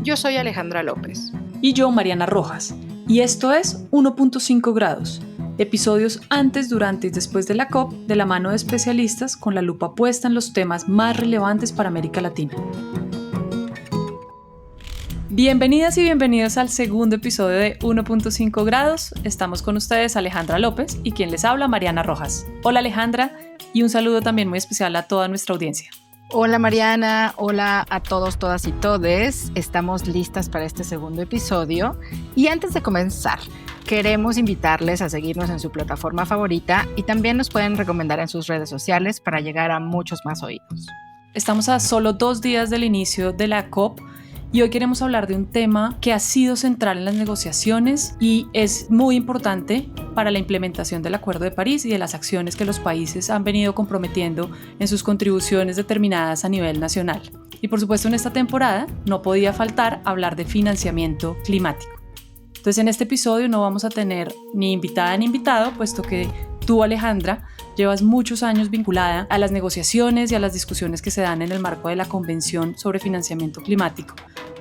Yo soy Alejandra López. Y yo, Mariana Rojas. Y esto es 1.5 grados. Episodios antes, durante y después de la COP, de la mano de especialistas con la lupa puesta en los temas más relevantes para América Latina. Bienvenidas y bienvenidos al segundo episodio de 1.5 grados. Estamos con ustedes Alejandra López y quien les habla, Mariana Rojas. Hola Alejandra, y un saludo también muy especial a toda nuestra audiencia. Hola Mariana, hola a todos, todas y todes. Estamos listas para este segundo episodio. Y antes de comenzar, queremos invitarles a seguirnos en su plataforma favorita y también nos pueden recomendar en sus redes sociales para llegar a muchos más oídos. Estamos a solo 2 días del inicio de la COP y hoy queremos hablar de un tema que ha sido central en las negociaciones y es muy importante para la implementación del Acuerdo de París y de las acciones que los países han venido comprometiendo en sus contribuciones determinadas a nivel nacional. Y por supuesto en esta temporada no podía faltar hablar de financiamiento climático. Entonces en este episodio no vamos a tener ni invitada ni invitado, puesto que tú, Alejandra, llevas muchos años vinculada a las negociaciones y a las discusiones que se dan en el marco de la Convención sobre Financiamiento Climático.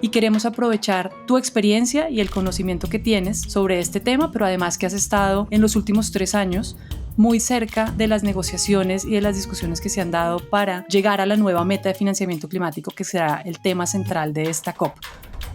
Y queremos aprovechar tu experiencia y el conocimiento que tienes sobre este tema, pero además que has estado en los últimos 3 años muy cerca de las negociaciones y de las discusiones que se han dado para llegar a la nueva meta de financiamiento climático, que será el tema central de esta COP.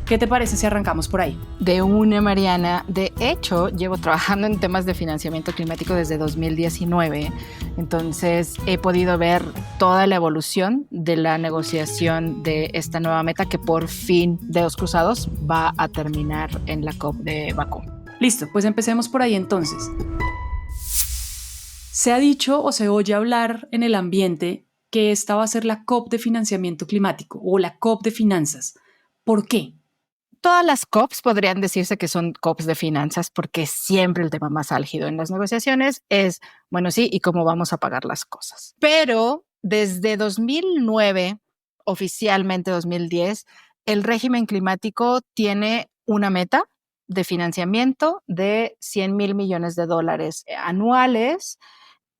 ¿Qué te parece si arrancamos por ahí? De una, Mariana. De hecho, llevo trabajando en temas de financiamiento climático desde 2019. Entonces, he podido ver toda la evolución de la negociación de esta nueva meta que por fin, dedos cruzados, va a terminar en la COP de Bakú. Listo, pues empecemos por ahí entonces. Se ha dicho o se oye hablar en el ambiente que esta va a ser la COP de financiamiento climático o la COP de finanzas. ¿Por qué? Todas las COPs podrían decirse que son COPs de finanzas porque siempre el tema más álgido en las negociaciones es, bueno, sí, ¿y cómo vamos a pagar las cosas? Pero desde 2009, oficialmente 2010, el régimen climático tiene una meta de financiamiento de $100,000 millones anuales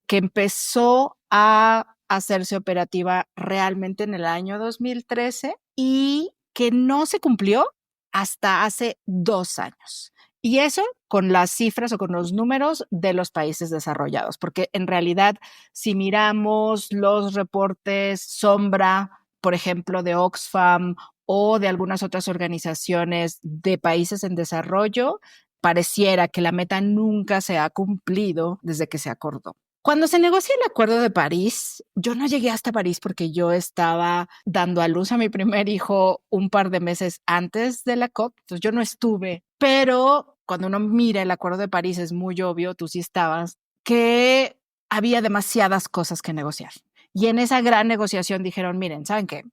que empezó a hacerse operativa realmente en el año 2013 y que no se cumplió hasta hace 2 años. Y eso con las cifras o con los números de los países desarrollados, porque en realidad si miramos los reportes sombra, por ejemplo, de Oxfam o de algunas otras organizaciones de países en desarrollo, pareciera que la meta nunca se ha cumplido desde que se acordó. Cuando se negocia el Acuerdo de París, yo no llegué hasta París porque yo estaba dando a luz a mi primer hijo un par de meses antes de la COP, entonces yo no estuve, pero cuando uno mira el Acuerdo de París es muy obvio, tú sí estabas, que había demasiadas cosas que negociar. Y en esa gran negociación dijeron, miren, ¿saben qué?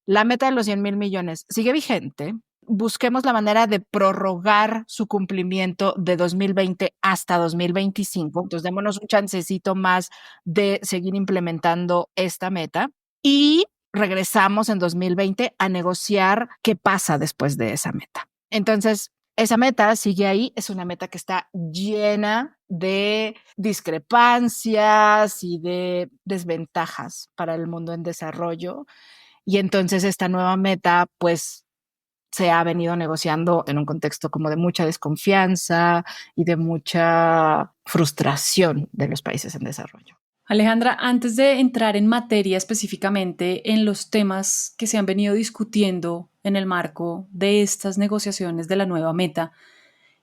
La meta de los 100,000 millones sigue vigente. Busquemos la manera de prorrogar su cumplimiento de 2020 hasta 2025. Entonces, démonos un chancecito más de seguir implementando esta meta y regresamos en 2020 a negociar qué pasa después de esa meta. Entonces, esa meta sigue ahí, es una meta que está llena de discrepancias y de desventajas para el mundo en desarrollo. Y entonces esta nueva meta, pues, se ha venido negociando en un contexto como de mucha desconfianza y de mucha frustración de los países en desarrollo. Alejandra, antes de entrar en materia específicamente en los temas que se han venido discutiendo en el marco de estas negociaciones de la nueva meta,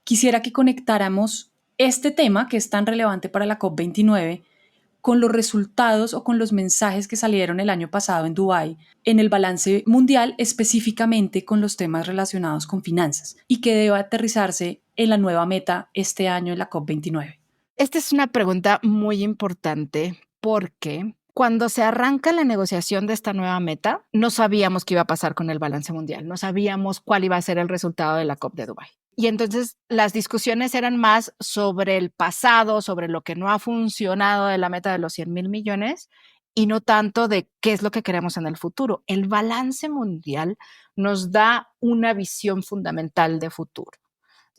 quisiera que conectáramos este tema que es tan relevante para la COP29 con los resultados o con los mensajes que salieron el año pasado en Dubái en el balance mundial, específicamente con los temas relacionados con finanzas y que debe aterrizarse en la nueva meta este año en la COP29. Esta es una pregunta muy importante porque cuando se arranca la negociación de esta nueva meta, no sabíamos qué iba a pasar con el balance mundial, no sabíamos cuál iba a ser el resultado de la COP de Dubái. Y entonces las discusiones eran más sobre el pasado, sobre lo que no ha funcionado de la meta de los 100,000 millones y no tanto de qué es lo que queremos en el futuro. El balance mundial nos da una visión fundamental de futuro.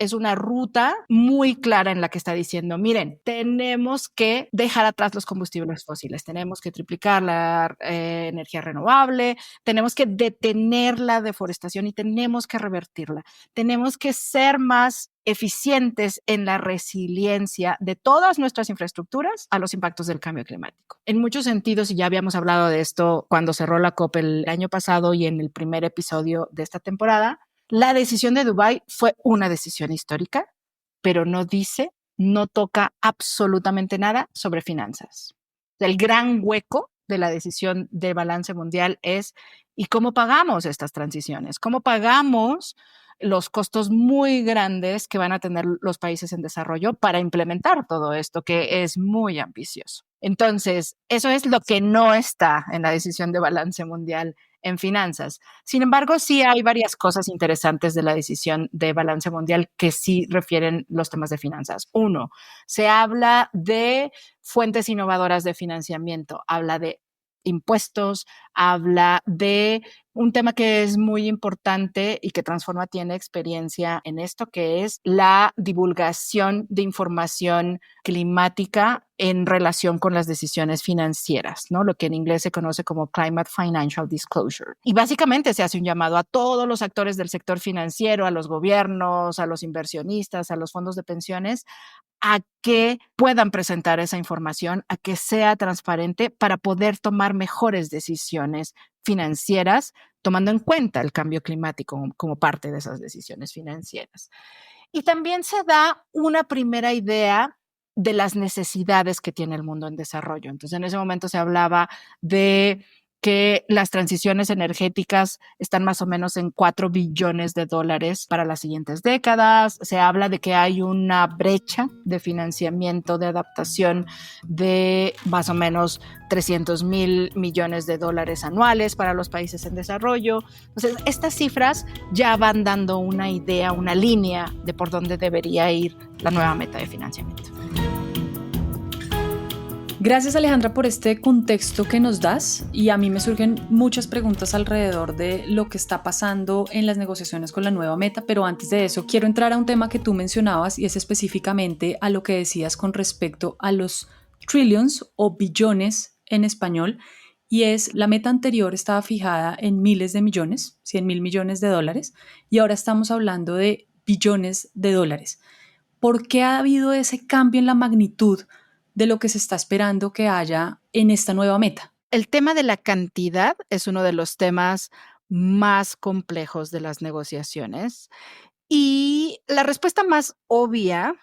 es una ruta muy clara en la que está diciendo, miren, tenemos que dejar atrás los combustibles fósiles, tenemos que triplicar la energía renovable, tenemos que detener la deforestación y tenemos que revertirla. Tenemos que ser más eficientes en la resiliencia de todas nuestras infraestructuras a los impactos del cambio climático. En muchos sentidos, y ya habíamos hablado de esto cuando cerró la COP el año pasado y en el primer episodio de esta temporada, la decisión de Dubái fue una decisión histórica, pero no toca absolutamente nada sobre finanzas. El gran hueco de la decisión de balance mundial es ¿y cómo pagamos estas transiciones? ¿Cómo pagamos los costos muy grandes que van a tener los países en desarrollo para implementar todo esto, que es muy ambicioso? Entonces, eso es lo que no está en la decisión de balance mundial en finanzas. Sin embargo, sí hay varias cosas interesantes de la decisión de balance mundial que sí refieren los temas de finanzas. Uno, se habla de fuentes innovadoras de financiamiento, habla de impuestos, habla de un tema que es muy importante y que Transforma tiene experiencia en esto, que es la divulgación de información climática en relación con las decisiones financieras, ¿no? Lo que en inglés se conoce como Climate Financial Disclosure. Y básicamente se hace un llamado a todos los actores del sector financiero, a los gobiernos, a los inversionistas, a los fondos de pensiones, a que puedan presentar esa información, a que sea transparente para poder tomar mejores decisiones financieras, tomando en cuenta el cambio climático como parte de esas decisiones financieras. Y también se da una primera idea de las necesidades que tiene el mundo en desarrollo. Entonces, en ese momento se hablaba de que las transiciones energéticas están más o menos en $4 billones para las siguientes décadas. Se habla de que hay una brecha de financiamiento de adaptación de más o menos $300 millones anuales para los países en desarrollo. Entonces, estas cifras ya van dando una idea, una línea de por dónde debería ir la nueva meta de financiamiento. Gracias, Alejandra, por este contexto que nos das, y a mí me surgen muchas preguntas alrededor de lo que está pasando en las negociaciones con la nueva meta, pero antes de eso quiero entrar a un tema que tú mencionabas y es específicamente a lo que decías con respecto a los trillions o billones en español, y es la meta anterior estaba fijada en miles de millones, 100.000 millones de dólares, y ahora estamos hablando de billones de dólares. ¿Por qué ha habido ese cambio en la magnitud de lo que se está esperando que haya en esta nueva meta? El tema de la cantidad es uno de los temas más complejos de las negociaciones y la respuesta más obvia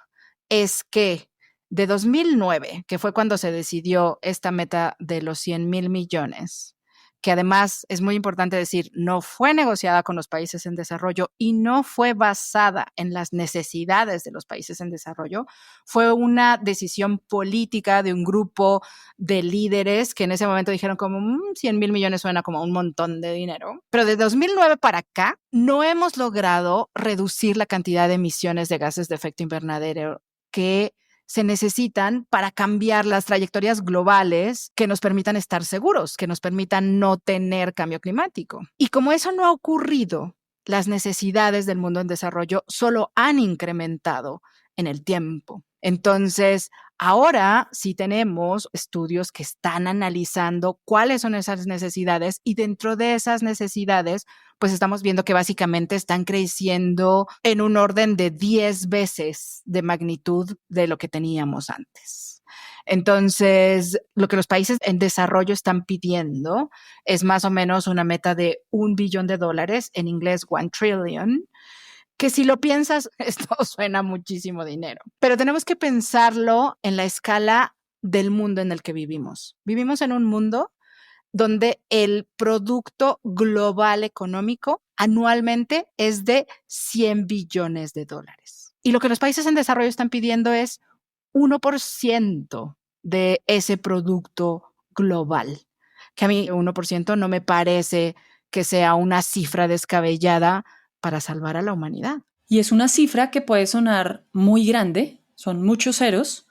es que de 2009, que fue cuando se decidió esta meta de los 100.000 millones, que además es muy importante decir, no fue negociada con los países en desarrollo y no fue basada en las necesidades de los países en desarrollo, fue una decisión política de un grupo de líderes que en ese momento dijeron como 100.000 millones suena como un montón de dinero. Pero de 2009 para acá no hemos logrado reducir la cantidad de emisiones de gases de efecto invernadero que se necesitan para cambiar las trayectorias globales que nos permitan estar seguros, que nos permitan no tener cambio climático. Y como eso no ha ocurrido, las necesidades del mundo en desarrollo solo han incrementado en el tiempo. Entonces, ahora sí tenemos estudios que están analizando cuáles son esas necesidades y dentro de esas necesidades, pues estamos viendo que básicamente están creciendo en un orden de 10 veces de magnitud de lo que teníamos antes. Entonces, lo que los países en desarrollo están pidiendo es más o menos una meta de $1 billón, en inglés 1 trillion, que si lo piensas, esto suena muchísimo dinero, pero tenemos que pensarlo en la escala del mundo en el que vivimos. Vivimos en un mundo donde el producto global económico anualmente es de $100 billones. Y lo que los países en desarrollo están pidiendo es 1% de ese producto global, que a mí 1% no me parece que sea una cifra descabellada para salvar a la humanidad. Y es una cifra que puede sonar muy grande, son muchos ceros,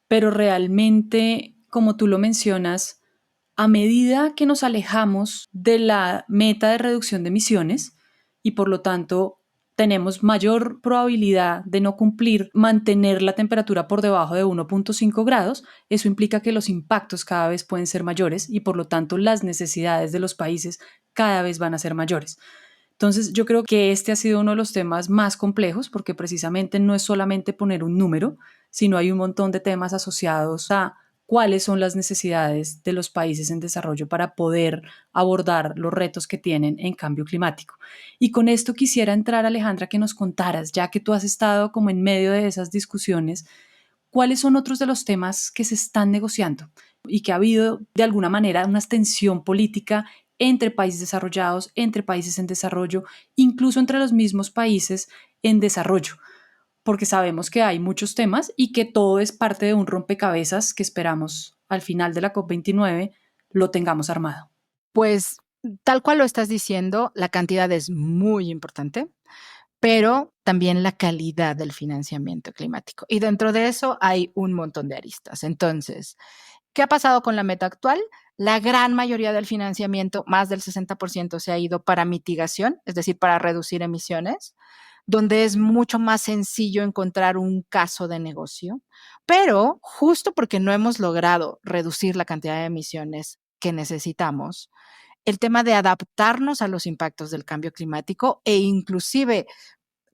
pero realmente, como tú lo mencionas, a medida que nos alejamos de la meta de reducción de emisiones y por lo tanto tenemos mayor probabilidad de no cumplir, mantener la temperatura por debajo de 1.5 grados, eso implica que los impactos cada vez pueden ser mayores y por lo tanto las necesidades de los países cada vez van a ser mayores. Entonces yo creo que este ha sido uno de los temas más complejos porque precisamente no es solamente poner un número, sino hay un montón de temas asociados a cuáles son las necesidades de los países en desarrollo para poder abordar los retos que tienen en cambio climático. Y con esto quisiera entrar, Alejandra, que nos contaras, ya que tú has estado como en medio de esas discusiones, cuáles son otros de los temas que se están negociando y que ha habido de alguna manera una tensión política entre países desarrollados, entre países en desarrollo, incluso entre los mismos países en desarrollo, porque sabemos que hay muchos temas y que todo es parte de un rompecabezas que esperamos al final de la COP29 lo tengamos armado. Pues tal cual lo estás diciendo, la cantidad es muy importante, pero también la calidad del financiamiento climático. Y dentro de eso hay un montón de aristas. Entonces, ¿qué ha pasado con la meta actual? La gran mayoría del financiamiento, más del 60%, se ha ido para mitigación, es decir, para reducir emisiones, donde es mucho más sencillo encontrar un caso de negocio. Pero justo porque no hemos logrado reducir la cantidad de emisiones que necesitamos, el tema de adaptarnos a los impactos del cambio climático e inclusive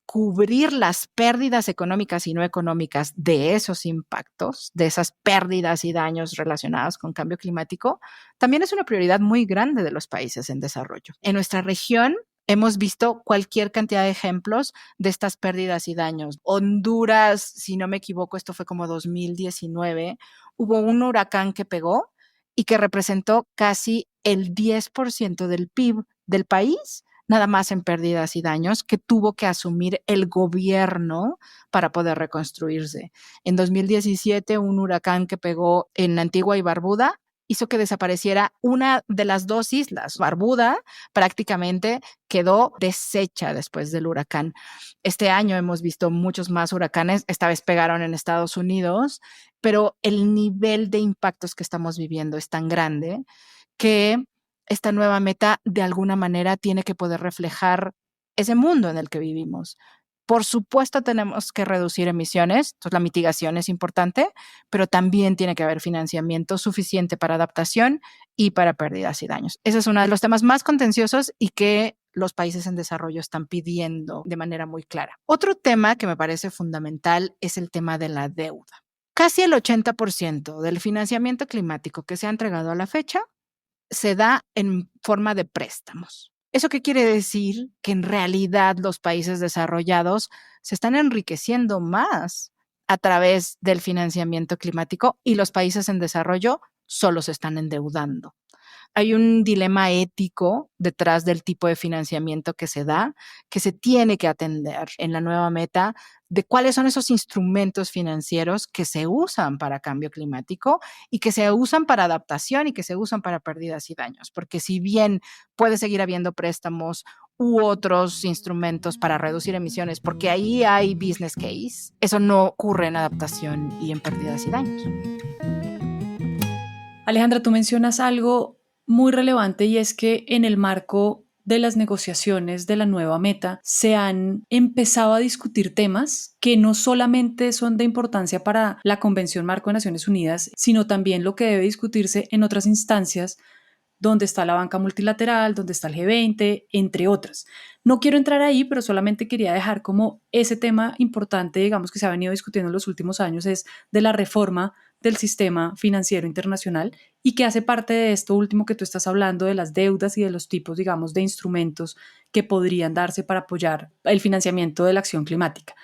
cubrir las pérdidas económicas y no económicas de esos impactos, de esas pérdidas y daños relacionados con cambio climático, también es una prioridad muy grande de los países en desarrollo. En nuestra región hemos visto cualquier cantidad de ejemplos de estas pérdidas y daños. Honduras, si no me equivoco, esto fue como 2019, hubo un huracán que pegó y que representó casi el 10% del PIB del país, nada más en pérdidas y daños que tuvo que asumir el gobierno para poder reconstruirse. En 2017, un huracán que pegó en Antigua y Barbuda hizo que desapareciera una de las dos islas. Barbuda prácticamente quedó deshecha después del huracán. Este año hemos visto muchos más huracanes, esta vez pegaron en Estados Unidos, pero el nivel de impactos que estamos viviendo es tan grande que esta nueva meta de alguna manera tiene que poder reflejar ese mundo en el que vivimos. Por supuesto, tenemos que reducir emisiones, entonces la mitigación es importante, pero también tiene que haber financiamiento suficiente para adaptación y para pérdidas y daños. Ese es uno de los temas más contenciosos y que los países en desarrollo están pidiendo de manera muy clara. Otro tema que me parece fundamental es el tema de la deuda. Casi el 80% del financiamiento climático que se ha entregado a la fecha se da en forma de préstamos. ¿Eso qué quiere decir? Que en realidad los países desarrollados se están enriqueciendo más a través del financiamiento climático y los países en desarrollo solo se están endeudando. Hay un dilema ético detrás del tipo de financiamiento que se da, que se tiene que atender en la nueva meta de cuáles son esos instrumentos financieros que se usan para cambio climático y que se usan para adaptación y que se usan para pérdidas y daños. Porque si bien puede seguir habiendo préstamos u otros instrumentos para reducir emisiones, porque ahí hay business case, eso no ocurre en adaptación y en pérdidas y daños. Alejandra, tú mencionas algo muy relevante y es que en el marco de las negociaciones de la nueva meta se han empezado a discutir temas que no solamente son de importancia para la Convención Marco de Naciones Unidas, sino también lo que debe discutirse en otras instancias donde está la banca multilateral, donde está el G20, entre otras. No quiero entrar ahí, pero solamente quería dejar como ese tema importante, digamos, que se ha venido discutiendo en los últimos años, es de la reforma del sistema financiero internacional y que hace parte de esto último que tú estás hablando, de las deudas y de los tipos, digamos, de instrumentos que podrían darse para apoyar el financiamiento de la acción climática.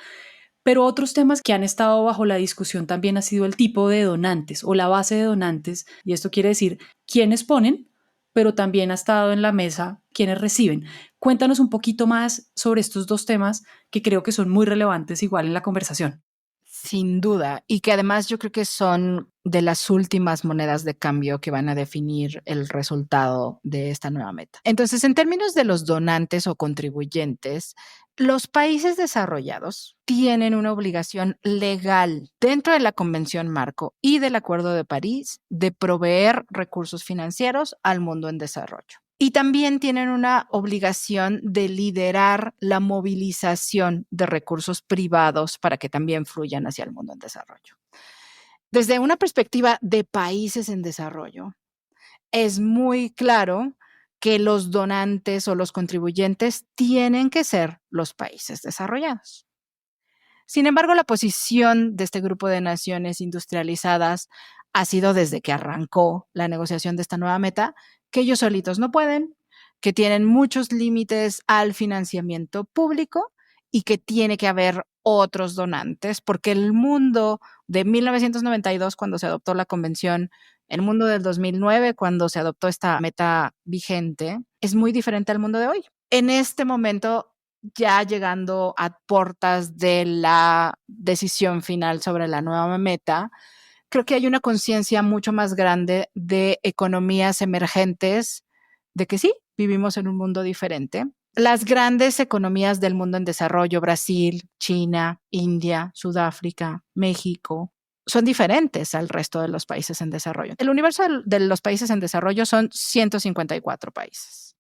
Pero otros temas que han estado bajo la discusión también ha sido el tipo de donantes o la base de donantes, y esto quiere decir quiénes ponen, pero también ha estado en la mesa quienes reciben. Cuéntanos un poquito más sobre estos dos temas que creo que son muy relevantes igual en la conversación. Sin duda, y que además yo creo que son de las últimas monedas de cambio que van a definir el resultado de esta nueva meta. Entonces, en términos de los donantes o contribuyentes, los países desarrollados tienen una obligación legal dentro de la Convención Marco y del Acuerdo de París de proveer recursos financieros al mundo en desarrollo. Y también tienen una obligación de liderar la movilización de recursos privados para que también fluyan hacia el mundo en desarrollo. Desde una perspectiva de países en desarrollo, es muy claro que los donantes o los contribuyentes tienen que ser los países desarrollados. Sin embargo, la posición de este grupo de naciones industrializadas ha sido desde que arrancó la negociación de esta nueva meta, que ellos solitos no pueden, que tienen muchos límites al financiamiento público y que tiene que haber otros donantes, porque el mundo de 1992, cuando se adoptó la convención, el mundo del 2009, cuando se adoptó esta meta vigente, es muy diferente al mundo de hoy. En este momento, ya llegando a puertas de la decisión final sobre la nueva meta, creo que hay una conciencia mucho más grande de economías emergentes, de que sí, vivimos en un mundo diferente. Las grandes economías del mundo en desarrollo, Brasil, China, India, Sudáfrica, México, son diferentes al resto de los países en desarrollo. El universo de los países en desarrollo son 154 países.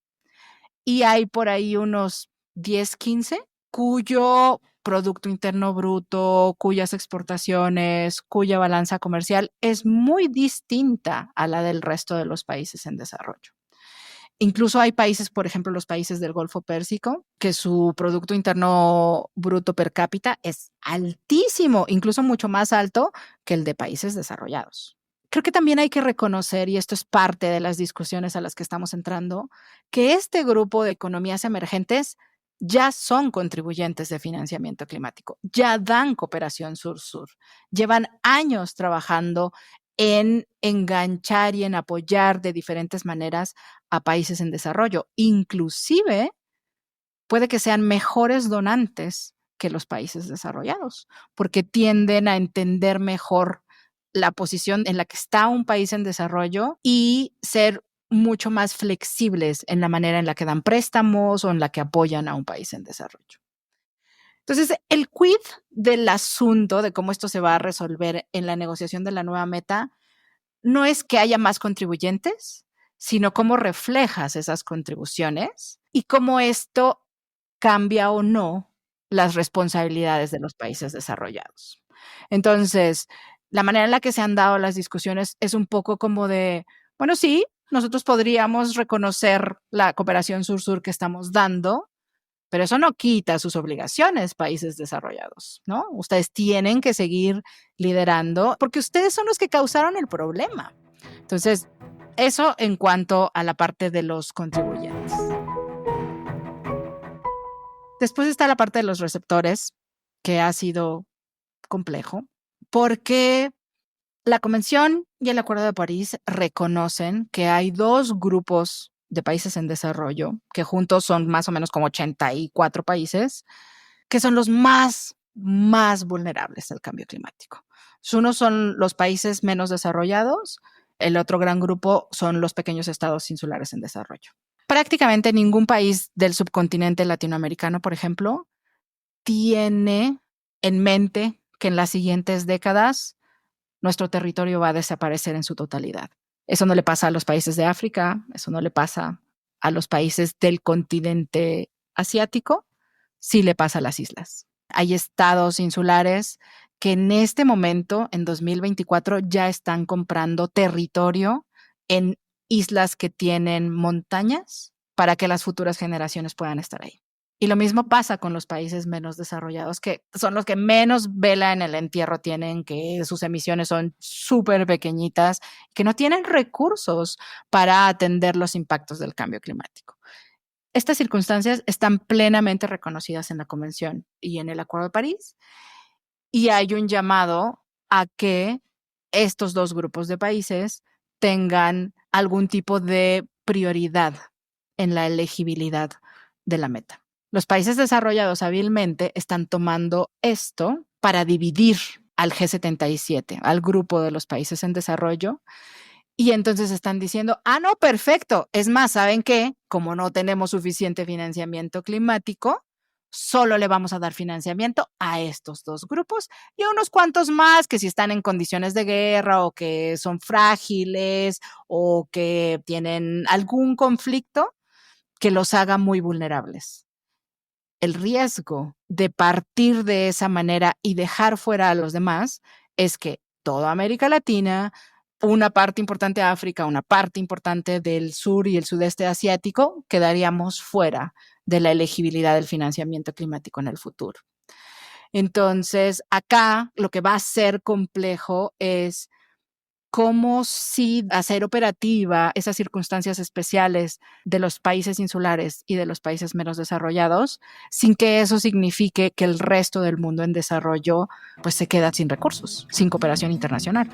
Y hay por ahí unos 10, 15 cuyo Producto Interno Bruto, cuyas exportaciones, cuya balanza comercial es muy distinta a la del resto de los países en desarrollo. Incluso hay países, por ejemplo, los países del Golfo Pérsico, que su Producto Interno Bruto per cápita es altísimo, incluso mucho más alto que el de países desarrollados. Creo que también hay que reconocer, y esto es parte de las discusiones a las que estamos entrando, que este grupo de economías emergentes ya son contribuyentes de financiamiento climático, ya dan cooperación sur-sur, llevan años trabajando en enganchar y en apoyar de diferentes maneras a países en desarrollo. Inclusive puede que sean mejores donantes que los países desarrollados, porque tienden a entender mejor la posición en la que está un país en desarrollo y ser mucho más flexibles en la manera en la que dan préstamos o en la que apoyan a un país en desarrollo. Entonces, el quid del asunto de cómo esto se va a resolver en la negociación de la nueva meta no es que haya más contribuyentes, sino cómo reflejas esas contribuciones y cómo esto cambia o no las responsabilidades de los países desarrollados. Entonces, la manera en la que se han dado las discusiones es un poco como de, bueno, sí, nosotros podríamos reconocer la cooperación sur-sur que estamos dando, pero eso no quita sus obligaciones, países desarrollados, ¿no? Ustedes tienen que seguir liderando porque ustedes son los que causaron el problema. Entonces, eso en cuanto a la parte de los contribuyentes. Después está la parte de los receptores, que ha sido complejo, porque la Convención y el Acuerdo de París reconocen que hay dos grupos de países en desarrollo, que juntos son más o menos como 84 países, que son los más vulnerables al cambio climático. Unos son los países menos desarrollados, el otro gran grupo son los pequeños estados insulares en desarrollo. Prácticamente ningún país del subcontinente latinoamericano, por ejemplo, tiene en mente que en las siguientes décadas nuestro territorio va a desaparecer en su totalidad. Eso no le pasa a los países de África, eso no le pasa a los países del continente asiático, sí le pasa a las islas. Hay estados insulares que en este momento, en 2024, ya están comprando territorio en islas que tienen montañas para que las futuras generaciones puedan estar ahí. Y lo mismo pasa con los países menos desarrollados, que son los que menos vela en el entierro tienen, que sus emisiones son súper pequeñitas, que no tienen recursos para atender los impactos del cambio climático. Estas circunstancias están plenamente reconocidas en la Convención y en el Acuerdo de París, y hay un llamado a que estos dos grupos de países tengan algún tipo de prioridad en la elegibilidad de la meta. Los países desarrollados hábilmente están tomando esto para dividir al G77, al grupo de los países en desarrollo, y entonces están diciendo, no, perfecto. Es más, ¿saben qué? Como no tenemos suficiente financiamiento climático, solo le vamos a dar financiamiento a estos 2 grupos y a unos cuantos más que si están en condiciones de guerra o que son frágiles o que tienen algún conflicto que los haga muy vulnerables. El riesgo de partir de esa manera y dejar fuera a los demás es que toda América Latina, una parte importante de África, una parte importante del sur y el sudeste asiático, quedaríamos fuera de la elegibilidad del financiamiento climático en el futuro. Entonces, acá lo que va a ser complejo es cómo sí hacer operativa esas circunstancias especiales de los países insulares y de los países menos desarrollados, sin que eso signifique que el resto del mundo en desarrollo pues se queda sin recursos, sin cooperación internacional.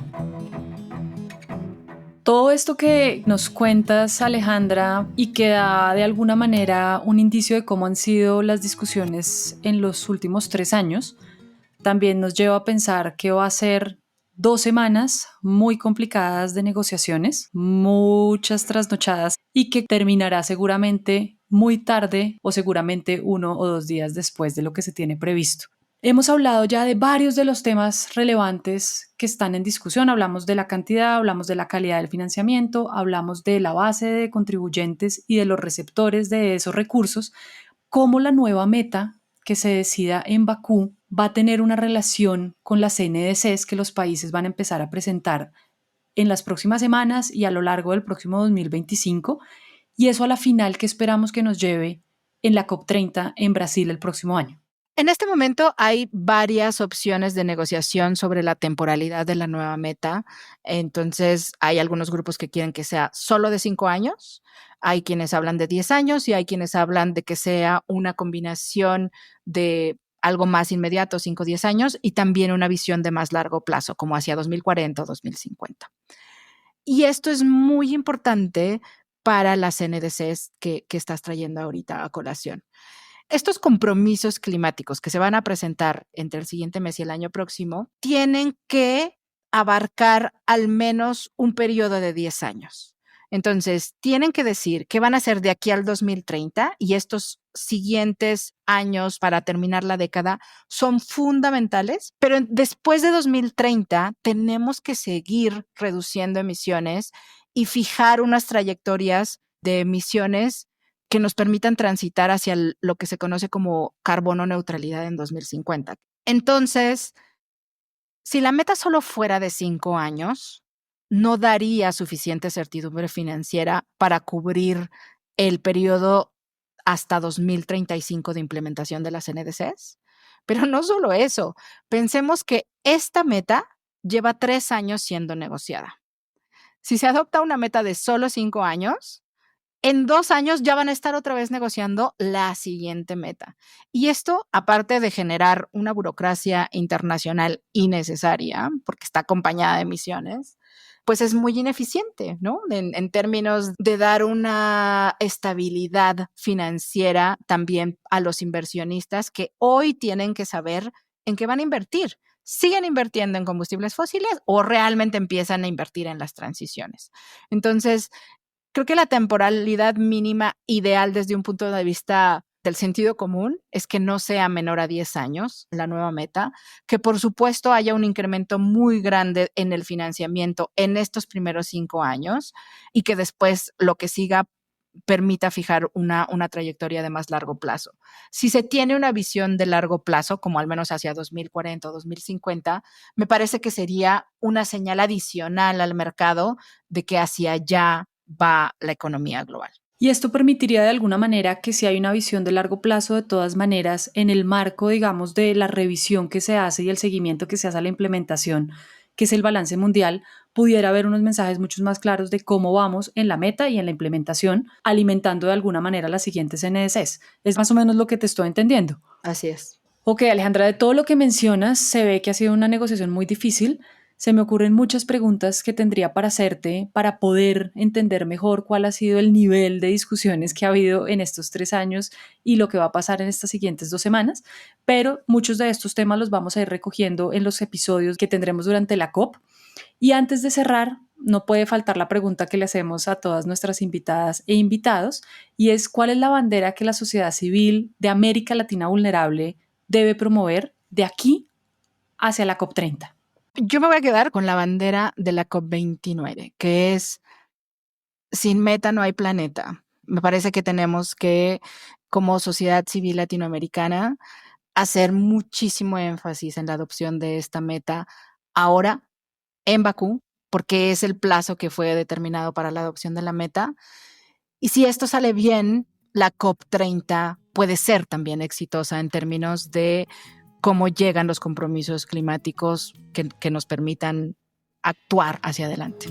Todo esto que nos cuentas, Alejandra, y que da de alguna manera un indicio de cómo han sido las discusiones en los últimos 3 años, también nos lleva a pensar que va a ser 2 semanas muy complicadas de negociaciones, muchas trasnochadas y que terminará seguramente muy tarde o seguramente 1 o 2 días después de lo que se tiene previsto. Hemos hablado ya de varios de los temas relevantes que están en discusión. Hablamos de la cantidad, hablamos de la calidad del financiamiento, hablamos de la base de contribuyentes y de los receptores de esos recursos, cómo la nueva meta que se decida en Bakú va a tener una relación con las NDCs que los países van a empezar a presentar en las próximas semanas y a lo largo del próximo 2025, y eso a la final que esperamos que nos lleve en la COP30 en Brasil el próximo año. En este momento hay varias opciones de negociación sobre la temporalidad de la nueva meta. Entonces, hay algunos grupos que quieren que sea solo de 5 años, hay quienes hablan de 10 años y hay quienes hablan de que sea una combinación de algo más inmediato, 5 o 10 años, y también una visión de más largo plazo, como hacia 2040 o 2050. Y esto es muy importante para las NDCs que estás trayendo ahorita a colación. Estos compromisos climáticos que se van a presentar entre el siguiente mes y el año próximo tienen que abarcar al menos un periodo de 10 años. Entonces, tienen que decir qué van a hacer de aquí al 2030 y estos siguientes años para terminar la década son fundamentales, pero después de 2030 tenemos que seguir reduciendo emisiones y fijar unas trayectorias de emisiones que nos permitan transitar hacia lo que se conoce como carbono neutralidad en 2050. Entonces, si la meta solo fuera de 5 años, no daría suficiente certidumbre financiera para cubrir el periodo hasta 2035 de implementación de las NDCs. Pero no solo eso, pensemos que esta meta lleva 3 años siendo negociada. Si se adopta una meta de solo 5 años, en 2 años ya van a estar otra vez negociando la siguiente meta. Y esto, aparte de generar una burocracia internacional innecesaria, porque está acompañada de emisiones, pues es muy ineficiente, ¿no? En términos de dar una estabilidad financiera también a los inversionistas que hoy tienen que saber en qué van a invertir. ¿Siguen invirtiendo en combustibles fósiles o realmente empiezan a invertir en las transiciones? Entonces, creo que la temporalidad mínima ideal desde un punto de vista del sentido común es que no sea menor a 10 años la nueva meta, que por supuesto haya un incremento muy grande en el financiamiento en estos primeros 5 años y que después lo que siga permita fijar una trayectoria de más largo plazo. Si se tiene una visión de largo plazo, como al menos hacia 2040 o 2050, me parece que sería una señal adicional al mercado de que hacia allá va la economía global. Y esto permitiría de alguna manera que si hay una visión de largo plazo, de todas maneras, en el marco, digamos, de la revisión que se hace y el seguimiento que se hace a la implementación, que es el balance mundial, pudiera haber unos mensajes mucho más claros de cómo vamos en la meta y en la implementación, alimentando de alguna manera las siguientes NDCs. Es más o menos lo que te estoy entendiendo. Así es. Ok, Alejandra, de todo lo que mencionas, se ve que ha sido una negociación muy difícil. Se me ocurren muchas preguntas que tendría para hacerte para poder entender mejor cuál ha sido el nivel de discusiones que ha habido en estos 3 años y lo que va a pasar en estas siguientes 2 semanas, pero muchos de estos temas los vamos a ir recogiendo en los episodios que tendremos durante la COP. Y antes de cerrar, no puede faltar la pregunta que le hacemos a todas nuestras invitadas e invitados, y es ¿cuál es la bandera que la sociedad civil de América Latina vulnerable debe promover de aquí hacia la COP30? Yo me voy a quedar con la bandera de la COP29, que es sin meta no hay planeta. Me parece que tenemos que, como sociedad civil latinoamericana, hacer muchísimo énfasis en la adopción de esta meta ahora en Bakú, porque es el plazo que fue determinado para la adopción de la meta. Y si esto sale bien, la COP30 puede ser también exitosa en términos de cómo llegan los compromisos climáticos que nos permitan actuar hacia adelante.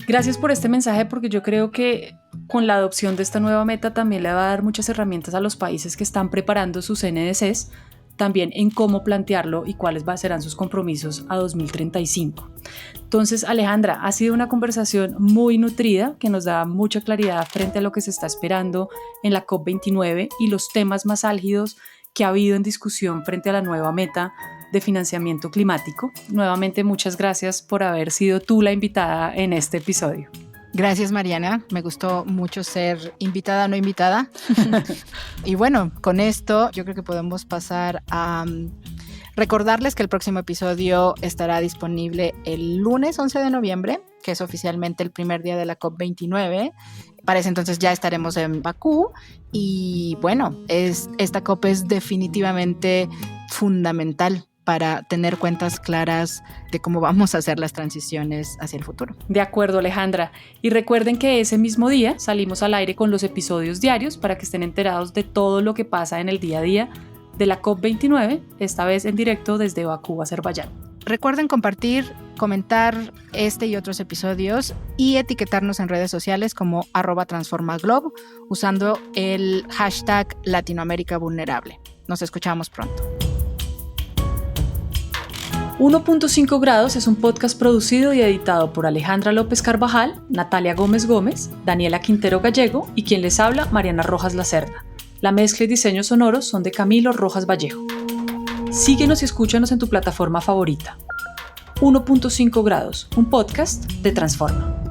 Gracias por este mensaje, porque yo creo que con la adopción de esta nueva meta también le va a dar muchas herramientas a los países que están preparando sus NDCs, también en cómo plantearlo y cuáles serán sus compromisos a 2035. Entonces, Alejandra, ha sido una conversación muy nutrida que nos da mucha claridad frente a lo que se está esperando en la COP29 y los temas más álgidos que ha habido en discusión frente a la nueva meta de financiamiento climático. Nuevamente, muchas gracias por haber sido tú la invitada en este episodio. Gracias, Mariana. Me gustó mucho ser invitada o no invitada. Y bueno, con esto yo creo que podemos pasar a recordarles que el próximo episodio estará disponible el lunes 11 de noviembre, que es oficialmente el primer día de la COP29. Para ese entonces ya estaremos en Bakú y bueno, esta COP es definitivamente fundamental para tener cuentas claras de cómo vamos a hacer las transiciones hacia el futuro. De acuerdo, Alejandra. Y recuerden que ese mismo día salimos al aire con los episodios diarios para que estén enterados de todo lo que pasa en el día a día de la COP29, esta vez en directo desde Bakú, Azerbaiyán. Recuerden compartir, comentar este y otros episodios y etiquetarnos en redes sociales como @transformaglob usando el hashtag Latinoamérica Vulnerable. Nos escuchamos pronto. 1.5 grados es un podcast producido y editado por Alejandra López Carvajal, Natalia Gómez Gómez, Daniela Quintero Gallego y quien les habla, Mariana Rojas Lacerda. La mezcla y diseño sonoros son de Camilo Rojas Vallejo. Síguenos y escúchanos en tu plataforma favorita. 1.5 grados, un podcast de Transforma.